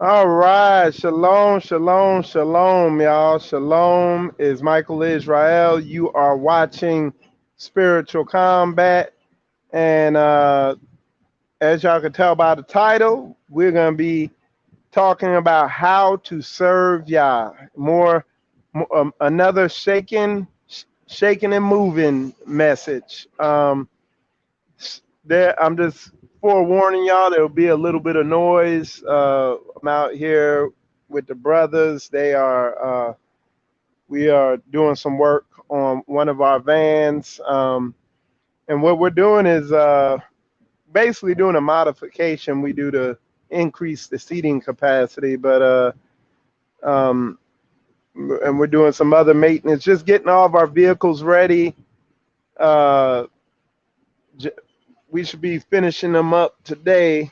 All right, shalom, shalom, shalom, y'all. Shalom is Michael Israel. You are watching Spiritual Combat, and as y'all can tell by the title, we're gonna be talking about how to serve Yah. Another shaking and moving message. I'm just forewarning y'all. There will be a little bit of noise. I'm out here with the brothers. We are doing some work on one of our vans, and what we're doing is basically doing a modification we do to increase the seating capacity, but um, and we're doing some other maintenance, just getting all of our vehicles ready. Uh, we should be finishing them up today.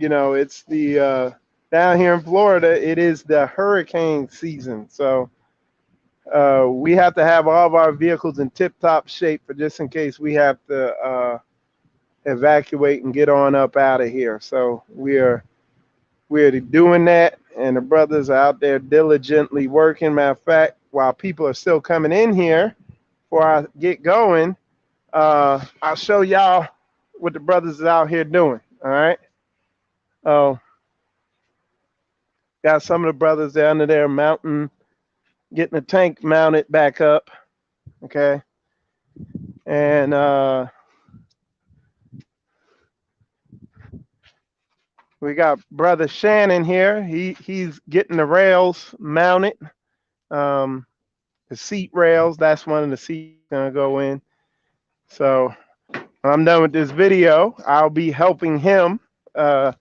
It's the down here in Florida, it is the hurricane season. So we have to have all of our vehicles in tip-top shape for just in case we have to evacuate and get on up out of here. So we're doing that, and the brothers are out there diligently working. Matter of fact, while people are still coming in here, before I get going, I'll show y'all what the brothers is out here doing. All right. Oh, got some of the brothers down there mounting, getting the tank mounted back up. Okay. And we got brother Shannon here. He's getting the rails mounted. Um, the seat rails. That's one of the seats gonna go in. So when I'm done with this video, I'll be helping him uh,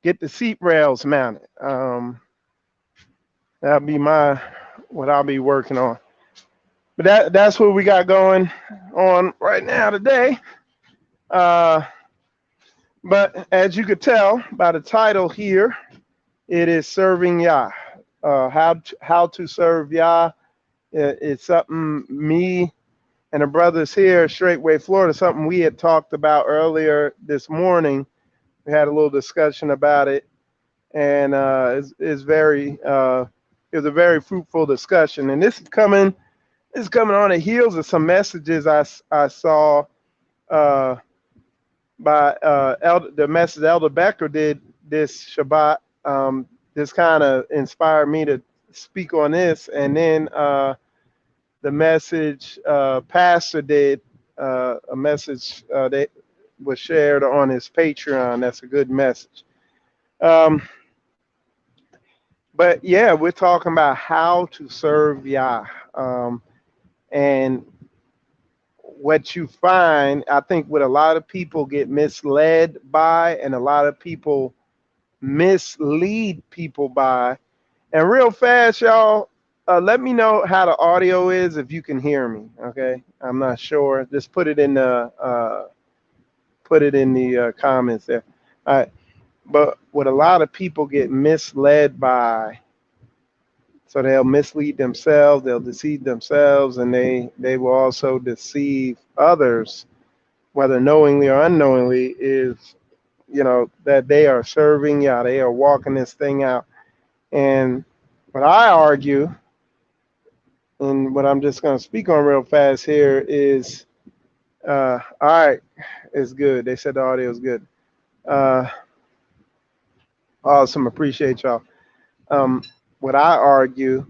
get the seat rails mounted. That'll be what I'll be working on. But that's what we got going on right now today. Uh, but as you could tell by the title here, it is serving Yah. How to serve Yah. It's something me and the brothers here, Straightway Florida, something we had talked about earlier this morning. We had a little discussion about it, and it was a very fruitful discussion. And this is coming on the heels of some messages I saw uh, by the message Elder Becker did this Shabbat. This kind of inspired me to speak on this, and then the message Pastor did, a message that was shared on his Patreon. That's a good message. Um, but yeah, we're talking about how to serve Yah. And what you find, I think, what a lot of people get misled by, and a lot of people mislead people by. And real fast, y'all, let me know how the audio is if you can hear me. Okay, I'm not sure. Just put it in the comments there. All right. But what a lot of people get misled by, so they'll mislead themselves, they'll deceive themselves, and they will also deceive others, whether knowingly or unknowingly, is that they are serving Yah, they are walking this thing out. And what I argue, and what I'm just going to speak on real fast here is, all right, it's good. They said the audio is good. Uh, awesome, appreciate y'all. What I argue,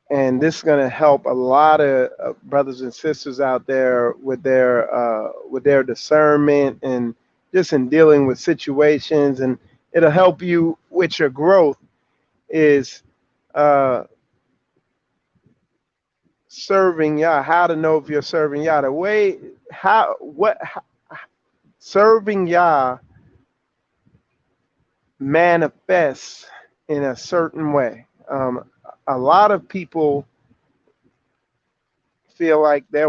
and this is going to help a lot of brothers and sisters out there with their discernment and just in dealing with situations, and it'll help you with your growth, is uh, serving Yah. How to know if you're serving Yah? The way serving Yah manifests in a certain way. A lot of people feel like they're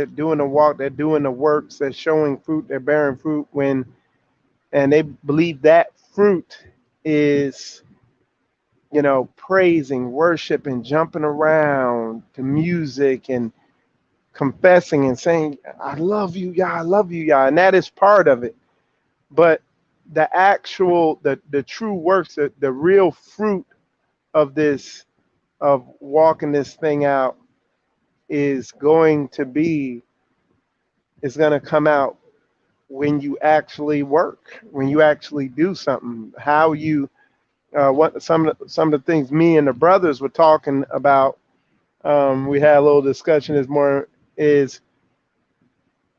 doing the walk, they're doing the works, they're showing fruit, they're bearing fruit and they believe that fruit is, praising, worshiping, jumping around to music and confessing and saying, I love you, Yah, I love you, Yah. And that is part of it. But the actual, the true works, the real fruit of this, of walking this thing out, is going to be, is going to come out when you actually work, when you actually do something. How you, what some of the things me and the brothers were talking about. We had a little discussion. Is more is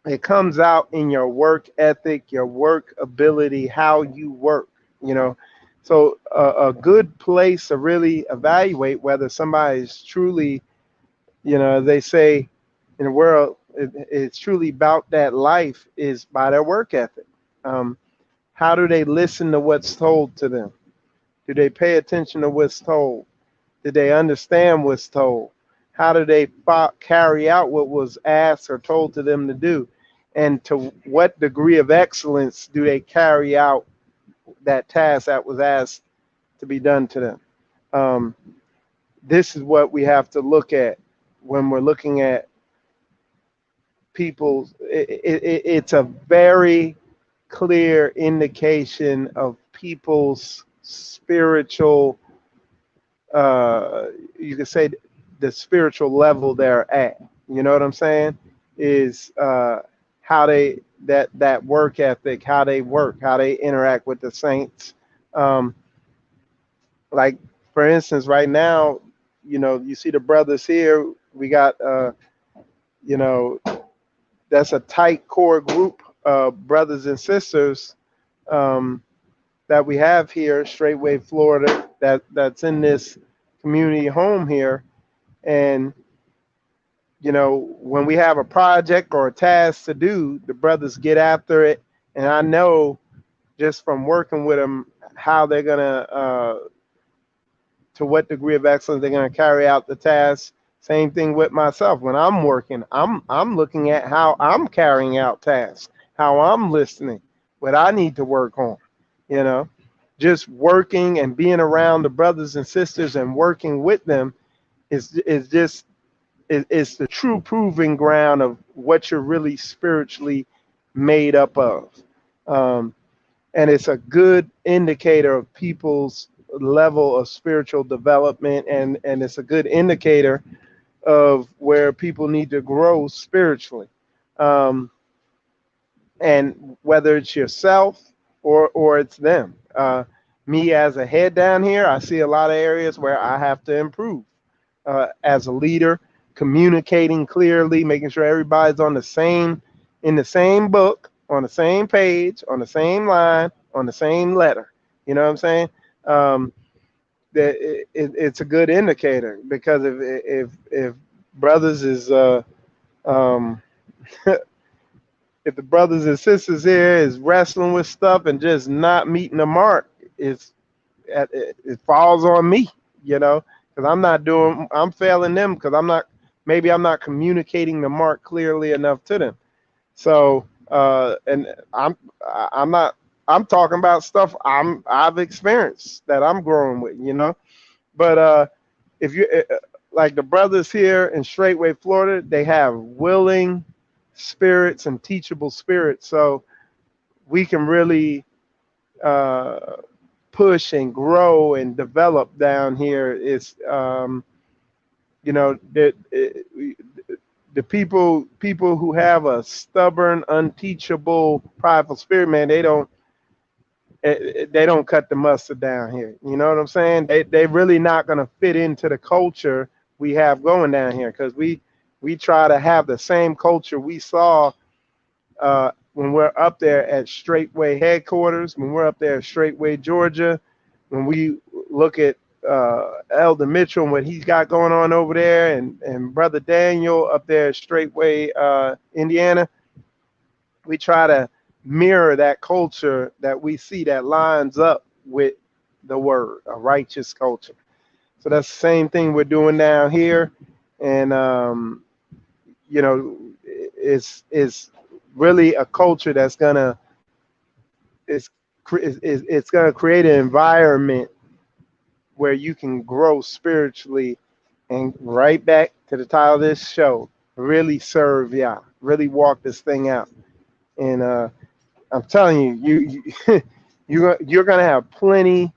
it comes out in your work ethic, your work ability, how you work. You know, so a good place to really evaluate whether somebody is truly, they say in the world, it's truly about that life, is by their work ethic. Um, how do they listen to what's told to them? Do they pay attention to what's told? Do they understand what's told? How do they carry out what was asked or told to them to do? And to what degree of excellence do they carry out that task that was asked to be done to them? Um, this is what we have to look at when we're looking at people. It's a very clear indication of people's spiritual, you could say, the spiritual level they're at. You know what I'm saying? Is how they, that work ethic, how they work, how they interact with the saints. Um, like for instance, right now, you see the brothers here. We got, you know, that's a tight core group of brothers and sisters, um, that we have here, Straightway, Florida, that's in this community home here. And when we have a project or a task to do, the brothers get after it. And I know just from working with them how they're gonna, to what degree of excellence they're gonna carry out the task. Same thing with myself. When I'm working, I'm looking at how I'm carrying out tasks, how I'm listening, what I need to work on. You know, just working and being around the brothers and sisters and working with them is just is the true proving ground of what you're really spiritually made up of. Um, and it's a good indicator of people's level of spiritual development, and it's a good indicator of where people need to grow spiritually. Um, and whether it's yourself or it's them. Me as a head down here, I see a lot of areas where I have to improve as a leader, communicating clearly, making sure everybody's on the same, in the same book, on the same page, on the same line, on the same letter. You know what I'm saying? That it's a good indicator, because if brothers is um, if the brothers and sisters here is wrestling with stuff and just not meeting the mark, it falls on me, because I'm failing them, because maybe I'm not communicating the mark clearly enough to them. So, and I'm not, I'm talking about stuff I've experienced that I'm growing with. But if you like the brothers here in Straightway, Florida, they have willing spirits and teachable spirits, so we can really push and grow and develop down here. It's the people who have a stubborn, unteachable, prideful spirit, man, they don't cut the mustard down here. You know what I'm saying? They really not gonna fit into the culture we have going down here, because we try to have the same culture we saw when we're up there at Straightway headquarters, when we're up there at Straightway, Georgia, when we look at Elder Mitchell and what he's got going on over there, and Brother Daniel up there at Straightway, Indiana. We try to mirror that culture that we see that lines up with the word, a righteous culture. So that's the same thing we're doing down here. And, it's really a culture that's it's gonna create an environment where you can grow spiritually, and right back to the title of this show, really serve Yah, really walk this thing out. And I'm telling you, You're gonna have plenty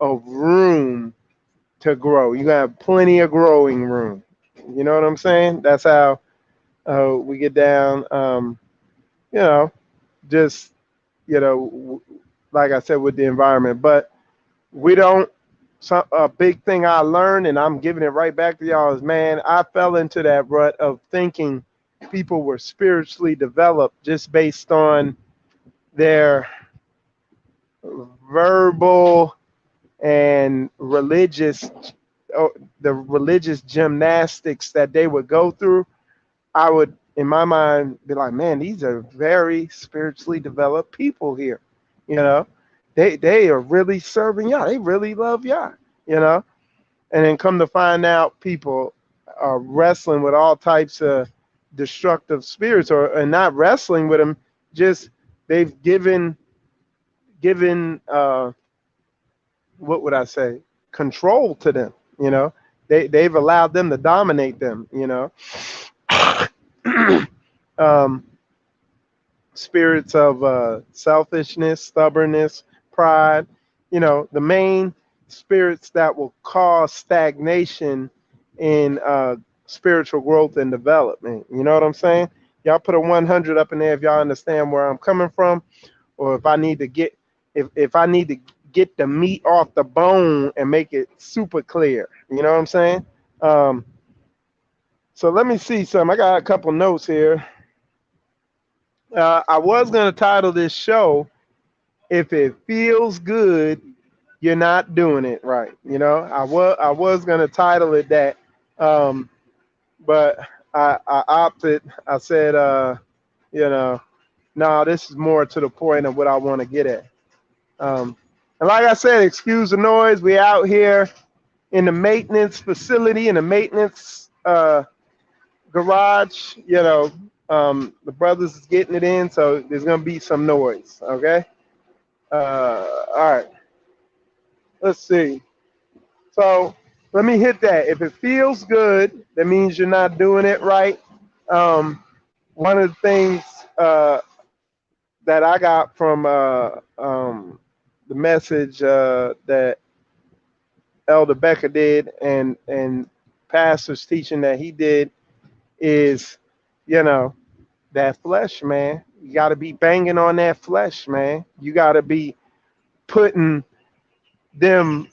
of room to grow. You're gonna have plenty of growing room. You know what I'm saying? That's how we get down. You know, just like I said with the environment, but we don't. A big thing I learned, and I'm giving it right back to y'all, is man, I fell into that rut of thinking people were spiritually developed just based on their verbal and religious, the religious gymnastics that they would go through. I would, in my mind, be like, man, these are very spiritually developed people here. You know, they are really serving Yah. They really love Yah. You know, and then come to find out, people are wrestling with all types of destructive spirits, or and not wrestling with them, just they've given what would I say, control to them. You know, they've allowed them to dominate them. You know. um, Spirits of selfishness, stubbornness, pride, the main spirits that will cause stagnation in spiritual growth and development. You know what I'm saying? Y'all put a 100 up in there if y'all understand where I'm coming from, or if I need to get if I need to get the meat off the bone and make it super clear. You know what I'm saying? Um, so let me see some. I got a couple notes here. I was going to title this show, "If It Feels Good, You're Not Doing It Right." I was going to title it that, but I opted. I said, you know, no, this is more to the point of what I want to get at. And like I said, excuse the noise. We out here in the maintenance facility, in the maintenance garage. The brothers is getting it in, so there's gonna be some noise. Okay. All right. Let's see. So let me hit that. If it feels good, that means you're not doing it right. Um, One of the things that I got from the message that Elder Becker did, and pastor's teaching that he did, is, you know, that flesh, man. You got to be banging on that flesh, man. You got to be putting them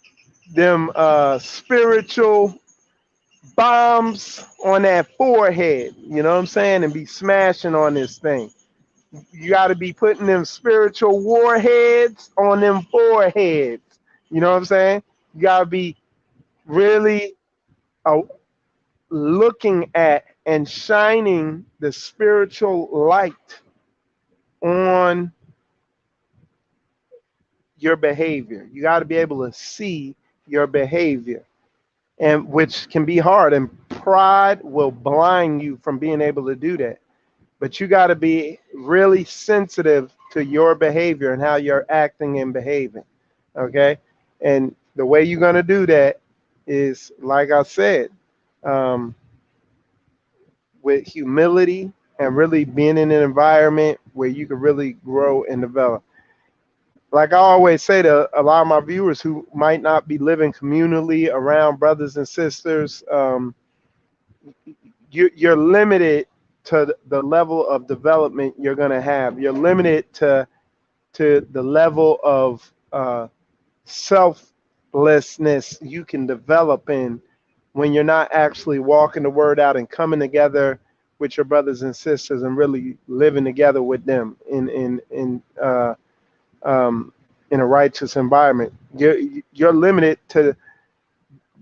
spiritual bombs on that forehead. You know what I'm saying? And be smashing on this thing. You got to be putting them spiritual warheads on them foreheads. You know what I'm saying? You got to be really uh, looking at and shining the spiritual light on your behavior. You got to be able to see your behavior, and which can be hard. And pride will blind you from being able to do that. But you got to be really sensitive to your behavior and how you're acting and behaving. Okay. And the way you're going to do that is, like I said, um, with humility and really being in an environment where you can really grow and develop. Like I always say to a lot of my viewers who might not be living communally around brothers and sisters, you're limited to the level of development you're going to have. You're limited to the level of selflessness you can develop in when you're not actually walking the word out and coming together with your brothers and sisters and really living together with them in a righteous environment. You're limited to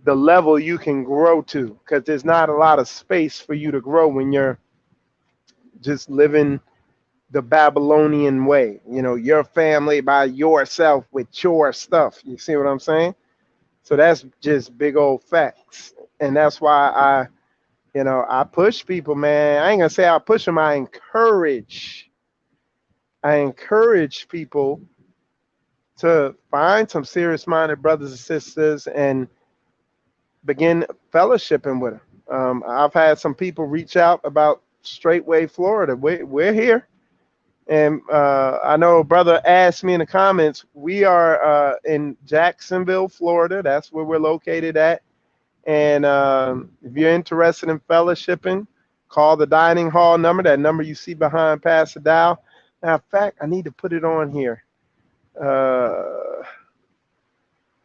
the level you can grow to, because there's not a lot of space for you to grow when you're just living the Babylonian way. Your family by yourself with your stuff. You see what I'm saying? So that's just big old facts. And that's why I push people, man. I ain't gonna say I push them. I encourage people to find some serious minded brothers and sisters and begin fellowshipping with them. I've had some people reach out about Straightway, Florida. We're here, And I know a brother asked me in the comments, we are in Jacksonville, Florida. That's where we're located at. And if you're interested in fellowshipping, call the dining hall number, that number you see behind Pastor Dow. Now, in fact, I need to put it on here.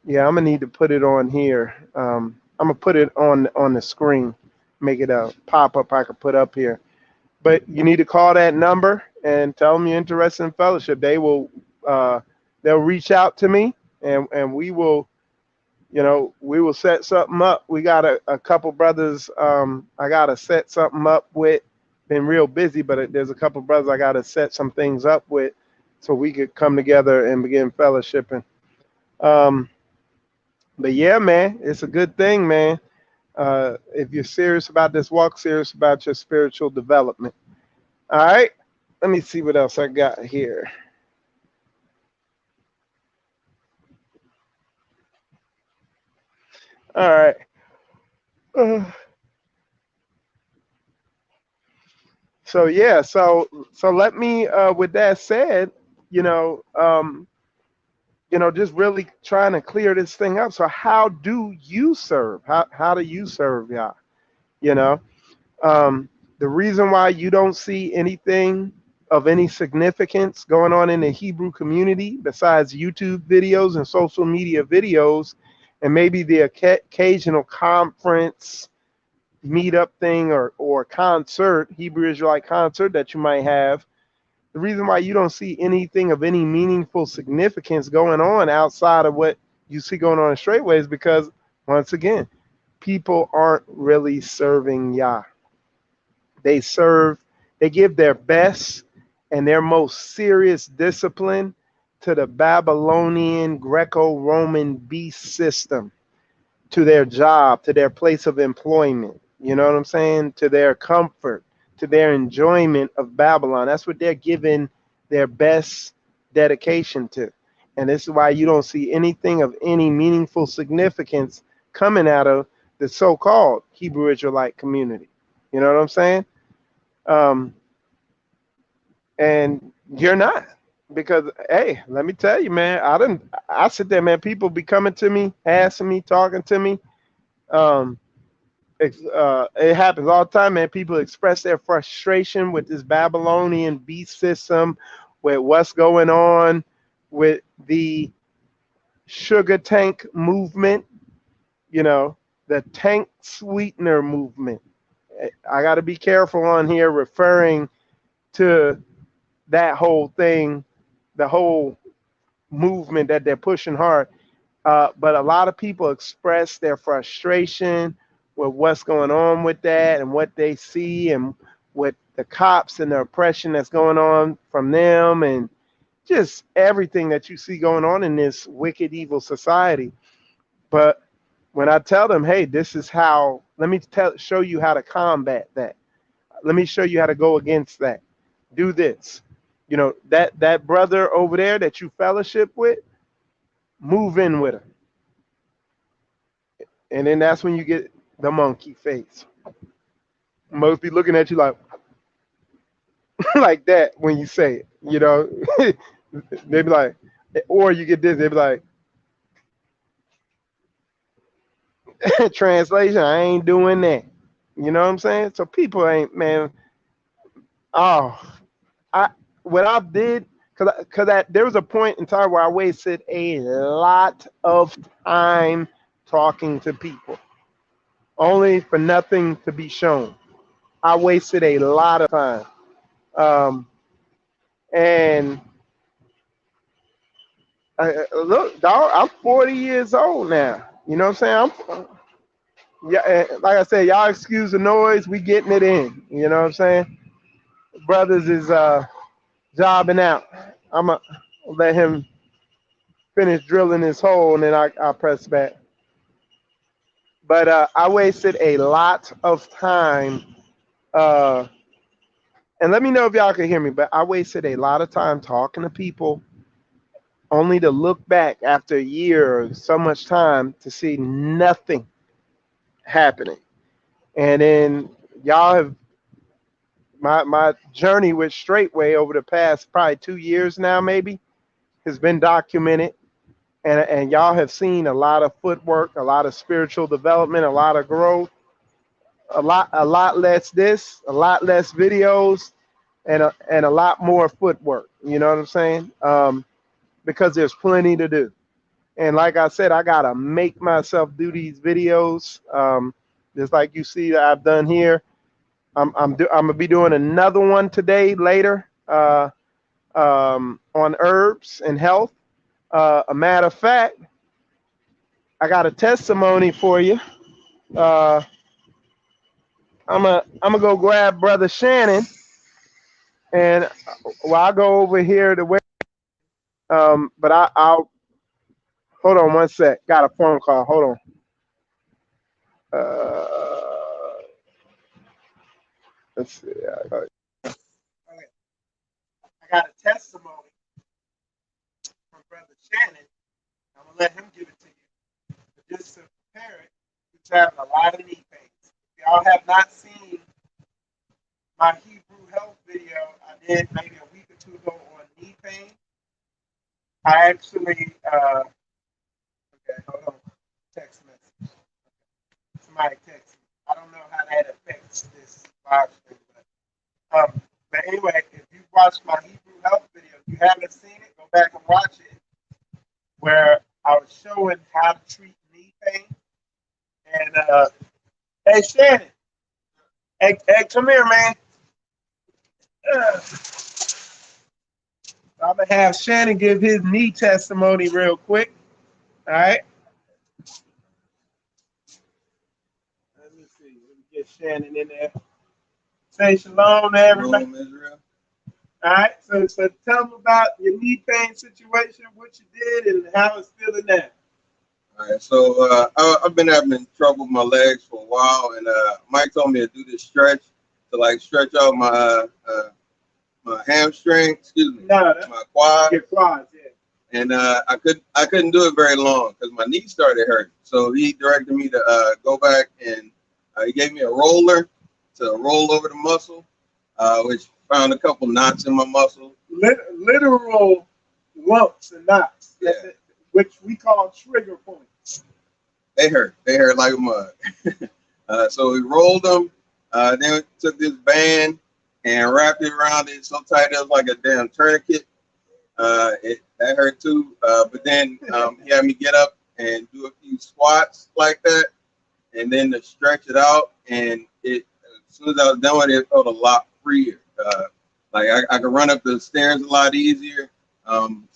Yeah, I'm gonna need to put it on here. I'm gonna put it on the screen, make it a pop up I could put up here. But you need to call that number and tell them you're interested in fellowship. They will they'll reach out to me, and we will, we will set something up. We got a couple brothers I gotta set something up with. Been real busy, but there's a couple brothers I gotta set some things up with so we could come together and begin fellowshipping. But yeah, man, it's a good thing, man. If you're serious about this walk, serious about your spiritual development. All right, let me see what else I got here. All right. Uh, so yeah, so let me. With that said, you know, um, just really trying to clear this thing up. So how do you serve? How do you serve Yah? You know, Um, the reason why you don't see anything of any significance going on in the Hebrew community besides YouTube videos and social media videos, and maybe the occasional conference, meetup thing, or concert, Hebrew Israelite concert that you might have. The reason why you don't see anything of any meaningful significance going on outside of what you see going on in Straightway is because, once again, people aren't really serving Yah. They serve, they give their best and their most serious discipline to the Babylonian Greco Roman beast system, to their job, to their place of employment. You know what I'm saying? To their comfort, to their enjoyment of Babylon. That's what they're giving their best dedication to. And this is why you don't see anything of any meaningful significance coming out of the so called Hebrew Israelite community. You know what I'm saying? Um, and you're not, because hey, let me tell you, man, I sit there, man, people be coming to me, asking me, talking to me. um it happens all the time, man. People express their frustration with this Babylonian beast system, with what's going on with the sugar tank movement, you know, the tank sweetener movement. I got to be careful on here referring to that whole thing, the whole movement that they're pushing hard. But a lot of people express their frustration with what's going on with that and what they see and with the cops and the oppression that's going on from them and just everything that you see going on in this wicked, evil society. But when I tell them, hey, this is how, let me show you how to combat that. Let me show you how to go against that. Do this. You know, that brother over there that you fellowship with, move in with him. And then that's when you get the monkey face. Most be looking at you like like that when you say it, you know. They be like, or you get this, they be like, translation, I ain't doing that. You know what I'm saying? So people ain't, man. Oh, I what I did, because there was a point in time where I wasted a lot of time talking to people, only for nothing to be shown. I wasted a lot of time. Um, and look, dog, I'm 40 years old now. You know what I'm saying? Yeah, like I said, y'all excuse the noise. We getting it in. You know what I'm saying? Brothers is jobbing out. I'm going to let him finish drilling his hole, and then I'll press back. But I wasted a lot of time. And let me know if y'all can hear me, but I wasted a lot of time talking to people only to look back after a year or so much time to see nothing happening. And then y'all have my journey with Straightway over the past probably 2 years now, maybe, has been documented. And y'all have seen a lot of footwork, a lot of spiritual development, a lot of growth, a lot less this, a lot less videos, and a lot more footwork. You know what I'm saying? Because there's plenty to do. And like I said, I gotta make myself do these videos. Just like you see that I've done here. I'm gonna be doing another one today later on herbs and health. A matter of fact, I got a testimony for you. Uh, I'm gonna go grab Brother Shannon, and well, I'll go over here to where. But I'll hold on one sec. Got a phone call. Hold on. Let's see. I got a testimony from Brother Shannon. I'm gonna let him give it to you. But just to prepare it, he's having a lot of knee pains. If y'all have not seen my Hebrew health video I did maybe a week or two ago on knee pain, I actually okay, hold on. Text message. Somebody text me. I don't know how that affects this live stream, but anyway, if you watched my Hebrew health video, if you haven't seen it, go back and watch it, where I was showing how to treat knee pain. And hey Shannon, hey, come here, man. I'm gonna have Shannon give his knee testimony real quick. All right. Let me see. Let me get Shannon in there. Say shalom to everybody. Shalom, Israel. All right. So tell them about your knee pain situation, what you did, and how it's feeling now. All right. So I've been having trouble with my legs for a while, and Mike told me to do this stretch to like stretch out my hamstring. Excuse me. No, my quad. Your quads, yeah. And I couldn't do it very long because my knee started hurting. So he directed me to go back, and he gave me a roller to roll over the muscle, which found a couple knots in my muscle. Literal lumps and knots, yeah. Which we call trigger points. They hurt. They hurt like mud. So we rolled them. Then we took this band and wrapped it around it so tight it was like a damn tourniquet. That hurt too. But then he had me get up and do a few squats like that, and then to stretch it out. And as soon as I was done with it, it felt a lot freer. Like I could run up the stairs a lot easier.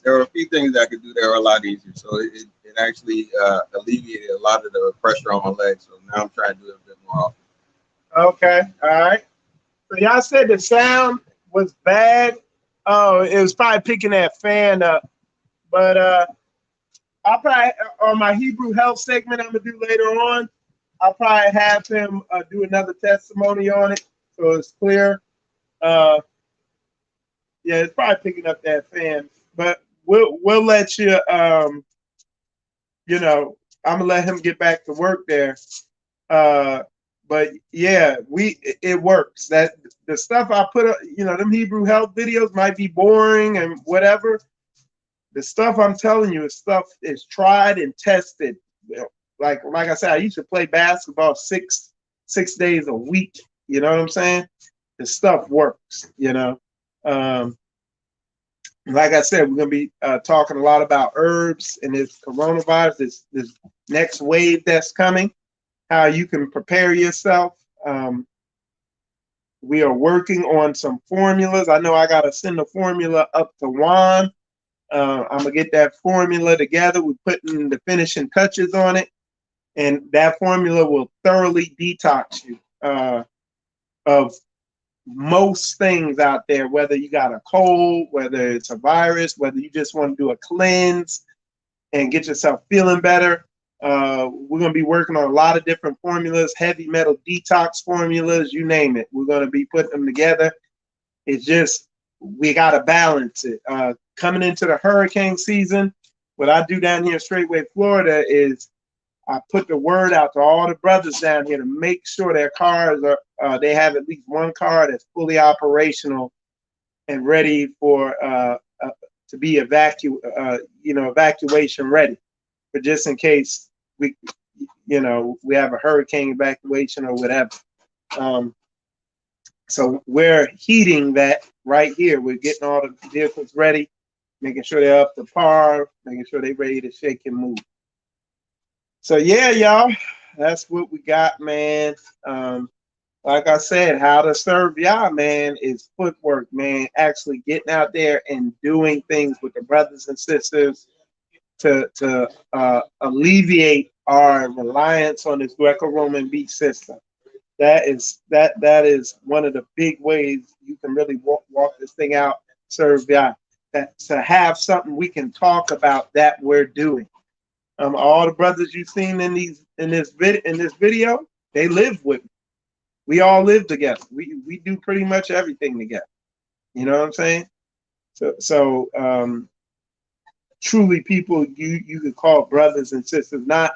There were a few things I could do that were a lot easier. So it actually alleviated a lot of the pressure on my legs. So now I'm trying to do it a bit more often. Okay. All right. So y'all said the sound was bad. Oh, it was probably picking that fan up. But I'll probably, on my Hebrew health segment I'm going to do later on, I'll probably have him do another testimony on it so it's clear. Yeah, it's probably picking up that fan. But we'll let you, you know, I'm going to let him get back to work there. But yeah, it works. That the stuff I put up, you know, them Hebrew health videos might be boring and whatever. The stuff I'm telling you is stuff is tried and tested. You know, like I said, I used to play basketball six days a week. You know what I'm saying? The stuff works. You know, like I said, we're gonna be talking a lot about herbs and this coronavirus, this next wave that's coming. How you can prepare yourself. We are working on some formulas. I know I got to send the formula up to Juan. I'm going to get that formula together. We're putting the finishing touches on it. And that formula will thoroughly detox you of most things out there, whether you got a cold, whether it's a virus, whether you just want to do a cleanse and get yourself feeling better. We're going to be working on a lot of different formulas, heavy metal detox formulas, you name it. We're going to be putting them together. It's just, we got to balance it. Coming into the hurricane season, what I do down here in Straightway, Florida is I put the word out to all the brothers down here to make sure their cars are, they have at least one car that's fully operational and ready for to be evacuation ready, but just in case we, we have a hurricane evacuation or whatever. So we're heating that right here. We're getting all the vehicles ready, making sure they're up to par, making sure they're ready to shake and move. So yeah, y'all, that's what we got, man. Like I said, how to serve Yah, man, is footwork, man. Actually getting out there and doing things with the brothers and sisters to alleviate our reliance on this Greco-Roman beat system. That is one of the big ways you can really walk this thing out, serve Yah. That to have something we can talk about that we're doing. All the brothers you've seen in this video, they live with me. We all live together. We do pretty much everything together. You know what I'm saying? So truly, people you could call brothers and sisters, not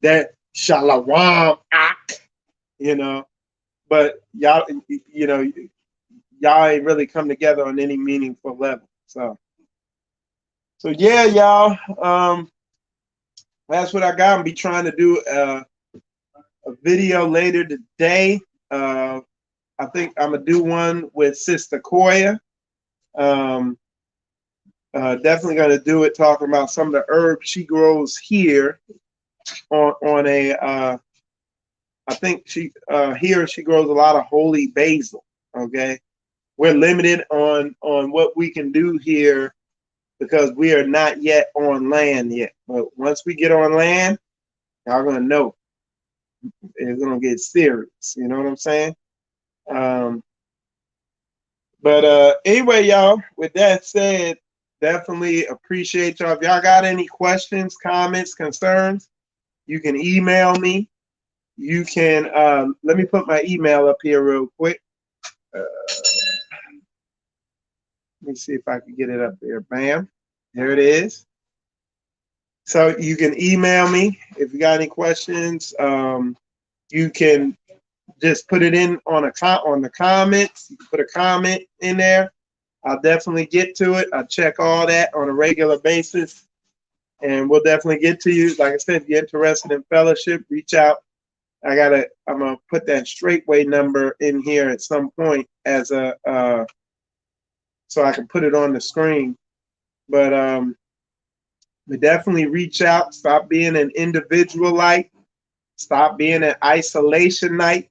that shalom ak, but y'all, y'all ain't really come together on any meaningful level. So yeah, y'all. That's what I got. I'm be trying to do a video later today. I think I'm gonna do one with Sister Koya. Definitely gonna do it talking about some of the herbs she grows here on a. I think here she grows a lot of holy basil. Okay, we're limited on what we can do here because we are not yet on land yet. But once we get on land, y'all gonna know. It's gonna get serious. You know what I'm saying? But anyway, y'all, with that said, definitely appreciate y'all. If y'all got any questions, comments, concerns, you can email me. You can, let me put my email up here real quick. Let me see if I can get it up there. Bam. There it is. So you can email me if you got any questions. You can just put it in on the comments. You can put a comment in there. I'll definitely get to it. I check all that on a regular basis, and we'll definitely get to you. Like I said, if you're interested in fellowship, reach out. I'm gonna put that straightway number in here at some point as a so I can put it on the screen. But we definitely reach out. Stop being an individualite. Stop being an isolationite,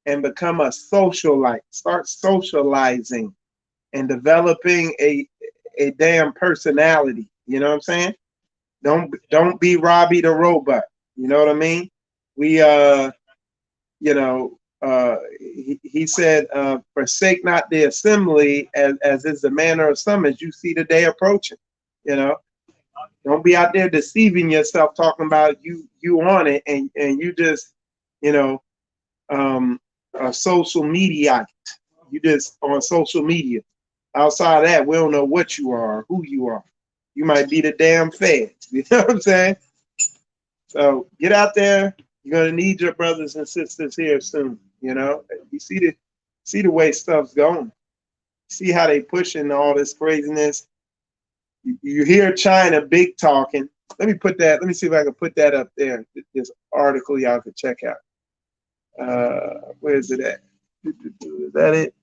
and become a socialite. Start socializing and developing a damn personality. You know what I'm saying? Don't be Robbie the robot. You know what I mean? We he said, forsake not the assembly as is the manner of some as you see the day approaching. Don't be out there deceiving yourself, talking about you on it, and you just, a social media. You just on social media. Outside of that, we don't know what you are, who you are. You might be the damn feds. You know what I'm saying? So get out there. You're gonna need your brothers and sisters here soon. You see the way stuff's going. See how they pushing all this craziness. You hear China big talking. Let me see if I can put that up there. This article y'all can check out. Where is it at? Is that it?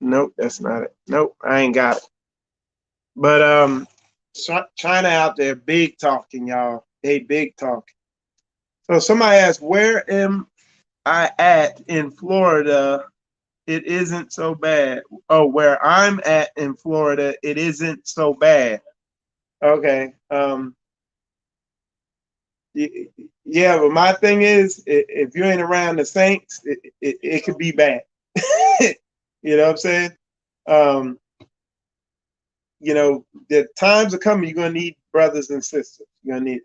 Nope, that's not it. Nope, I ain't got it. But China out there big talking, y'all. They big talking. So somebody asked, where am I at in Florida? It isn't so bad. Oh, where I'm at in Florida, it isn't so bad. Okay. Yeah, but my thing is, if you ain't around the saints, it could be bad. You know what I'm saying? The times are coming. You're gonna need brothers and sisters. You're gonna need it.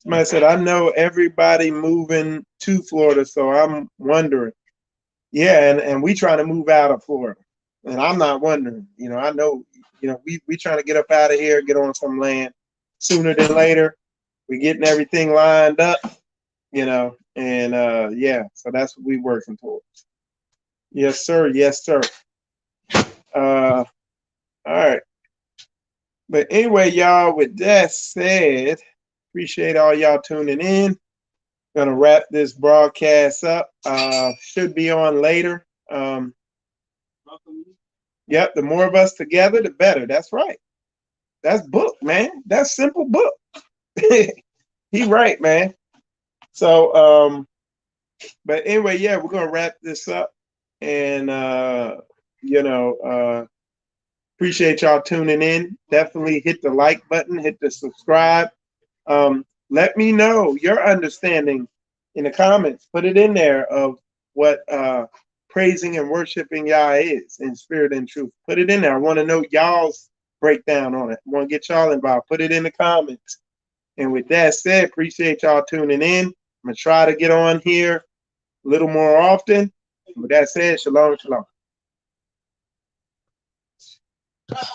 Somebody said, I know everybody moving to Florida, so I'm wondering. Yeah, and we trying to move out of Florida. And I'm not wondering. I know, we trying to get up out of here, get on some land sooner than later. We're getting everything lined up, and yeah, so that's what we working towards. Yes, sir. Yes, sir. All right. But anyway, y'all, with that said, appreciate all y'all tuning in. Gonna wrap this broadcast up. Should be on later. Yep, the more of us together, the better. That's right. That's book, man. That's simple book. He right, man. So, but anyway, yeah, we're gonna wrap this up, and appreciate y'all tuning in. Definitely hit the like button, hit the subscribe. Let me know your understanding in the comments. Put it in there of what praising and worshiping Yah is in spirit and truth. Put it in there. I want to know y'all's breakdown on it. I want to get y'all involved. Put it in the comments. And with that said, appreciate y'all tuning in. I'm going to try to get on here a little more often. With that said, shalom, shalom.